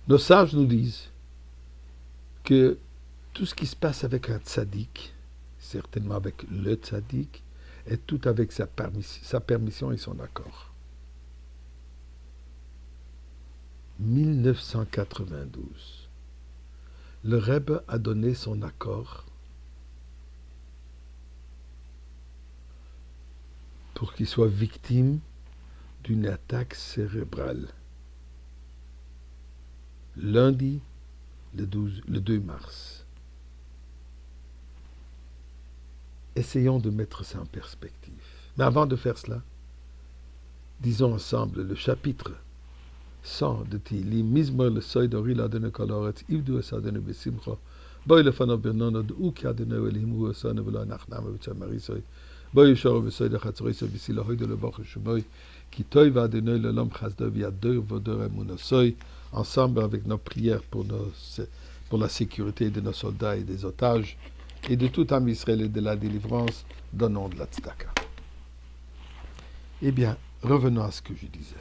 Nos sages nous disent que tout ce qui se passe avec un tzaddik, certainement avec le tzaddik, est tout avec sa permission et son accord. 1992, le Rebbe a donné son accord pour qu'il soit victime d'une attaque cérébrale. Lundi, le 2 mars. Essayons de mettre ça en perspective. Mais avant de faire cela, disons ensemble le chapitre 100 de Tehillim, Mizmor le Dori l'Adonai kol haaretz, ivdu es Adonai besimcha, boi lefanav bernonod, uki Adonai Elohim hu osanu v'lo anachnam v'tsamarisoy, boi yishoro v'soy dechatzorisoy v'silahoy de lebach shmoy, ki toy v'Adonai l'olam chasdo v'yador v'odor emunosoy, ensemble avec nos prières pour la sécurité de nos soldats et des otages, et de tout Am Israël et de la délivrance, donnons de la tzedaka. Eh bien, revenons à ce que je disais.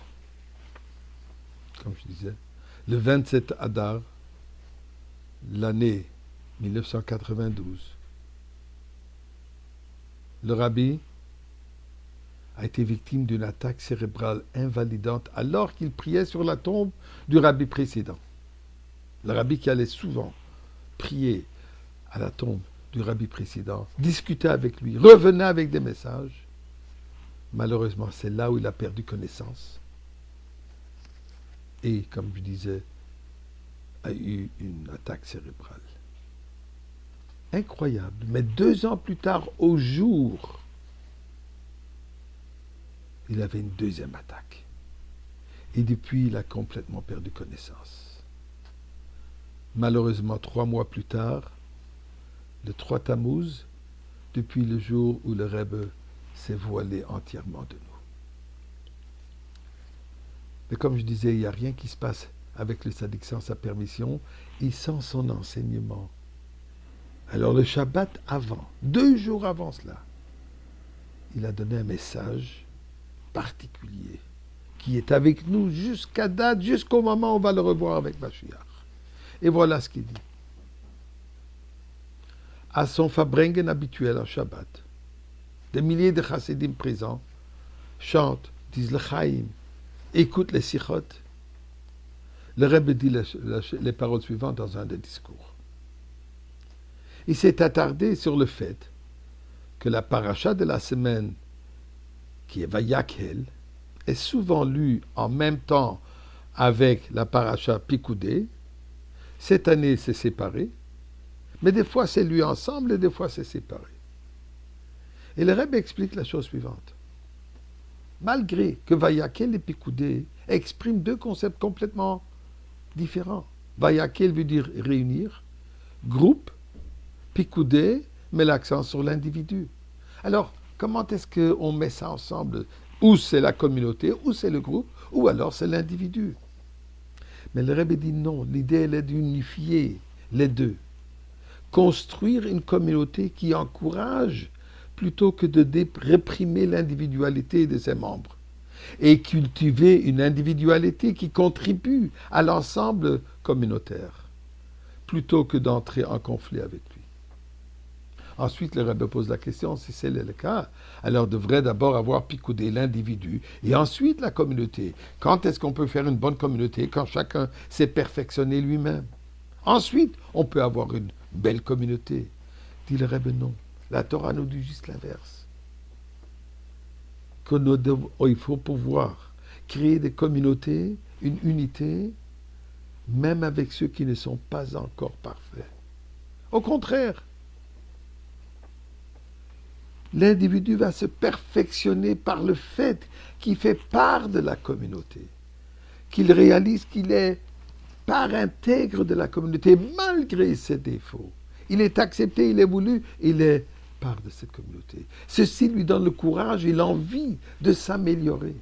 Comme je disais, le 27 Adar, l'année 1992, le rabbi a été victime d'une attaque cérébrale invalidante alors qu'il priait sur la tombe du rabbi précédent. Le rabbi qui allait souvent prier à la tombe du rabbi précédent, discutait avec lui, revenait avec des messages. Malheureusement, c'est là où il a perdu connaissance. Et, comme je disais, a eu une attaque cérébrale. Incroyable. Mais 2 ans plus tard, au jour, il avait une deuxième attaque. Et depuis, il a complètement perdu connaissance. Malheureusement, 3 mois plus tard, le 3 Tammuz, depuis le jour où le Rebbe s'est voilé entièrement de nous. Mais comme je disais, il n'y a rien qui se passe avec le tzaddik sans sa permission et sans son enseignement. Alors le Shabbat avant, 2 jours avant cela, il a donné un message particulier qui est avec nous jusqu'à date, jusqu'au moment où on va le revoir avec Mashiach. Et voilà ce qu'il dit. À son Fabrengen habituel en Shabbat, des milliers de chassidim présents chantent, disent le Chaim, écoutent les sichot. Le Rebbe dit les paroles suivantes dans un des discours. Il s'est attardé sur le fait que la paracha de la semaine, qui est Vayakhel, est souvent lue en même temps avec la paracha Pikoudé. Cette année, c'est séparé, mais des fois c'est lu ensemble et des fois c'est séparé. Et le Rebbe explique la chose suivante. Malgré que Vayakhel et Pikoudé expriment 2 concepts complètement différents. Vayakhel veut dire réunir, groupe, Pikoudé met l'accent sur l'individu. Alors, comment est-ce qu'on met ça ensemble? Ou c'est la communauté, ou c'est le groupe, ou alors c'est l'individu. Mais le Rebbe dit non, l'idée elle est d'unifier les deux. Construire une communauté qui encourage plutôt que de réprimer l'individualité de ses membres. Et cultiver une individualité qui contribue à l'ensemble communautaire, plutôt que d'entrer en conflit avec lui. Ensuite, le Rebbe pose la question, si c'est le cas, alors devrait d'abord avoir picoudé l'individu et ensuite la communauté. Quand est-ce qu'on peut faire une bonne communauté? Quand chacun s'est perfectionné lui-même. Ensuite, on peut avoir une belle communauté. Dit le Rebbe, non. La Torah nous dit juste l'inverse. Il faut pouvoir créer des communautés, une unité, même avec ceux qui ne sont pas encore parfaits. Au contraire, l'individu va se perfectionner par le fait qu'il fait part de la communauté, qu'il réalise qu'il est part intègre de la communauté, malgré ses défauts. Il est accepté, il est voulu, il est part de cette communauté. Ceci lui donne le courage et l'envie de s'améliorer.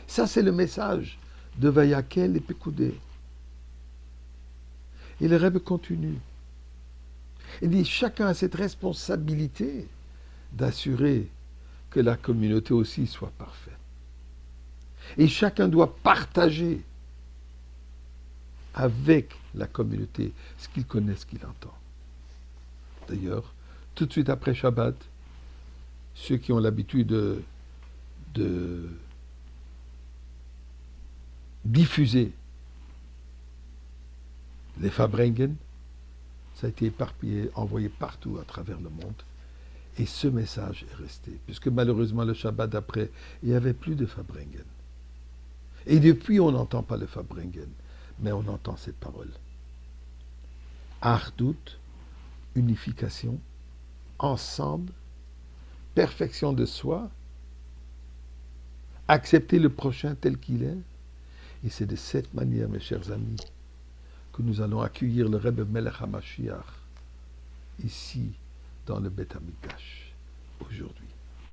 Ça, c'est le message de Vayakhel et Pikoudé. Et le Rebbe continue. Il dit, chacun a cette responsabilité d'assurer que la communauté aussi soit parfaite. Et chacun doit partager avec la communauté, ce qu'il connaît, ce qu'il entend. D'ailleurs, tout de suite après Shabbat, ceux qui ont l'habitude de diffuser les Farbrengen, ça a été éparpillé, envoyé partout à travers le monde. Et ce message est resté. Puisque malheureusement, le Shabbat d'après, il n'y avait plus de Farbrengen. Et depuis, on n'entend pas le Farbrengen, mais on entend cette parole. Ardout, unification, ensemble, perfection de soi, accepter le prochain tel qu'il est. Et c'est de cette manière, mes chers amis, que nous allons accueillir le Rebbe Melech HaMashiach ici dans le Beth Amikdash aujourd'hui.